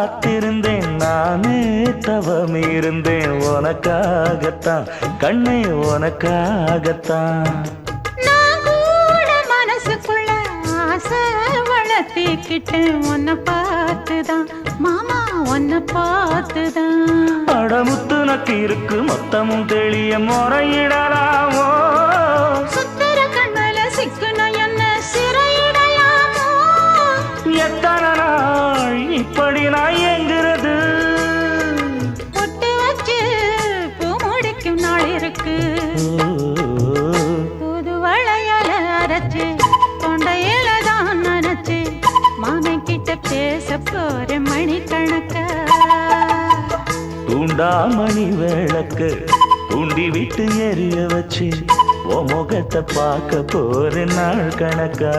காத்திருந்தேன் நானே தவம் இருந்தேன் உனக்காகத்தான் கண்ணே உனக்காகத்தான் நான் கூட மனசுக்குள்ள ஆசை வளர்த்திக்கிட்டேன் உன்னை பார்த்துதான் மாமா உன்னை பார்த்துதான் அடமுத்து நக்கு இருக்கு மொத்தமும் தெளிய முறையிடலாமோ சுத்தர கண்மல சிக்குன என்ன சிறையிடலாமோ எத்தனை நாள் இப்படி நான் எங்கிறது பொட்டு வச்சு பூ முடிக்கும் நாள் இருக்கு புது வளையல அரைச்சு தொண்டையில தான் நினைச்சு மாமன் கிட்ட பேச போற மணிக்கணக்க தூண்டாமணி விளக்கு தூண்டி விட்டு எரிய வச்சு உன் முகத்தை பார்க்க போற நாள் கணக்கா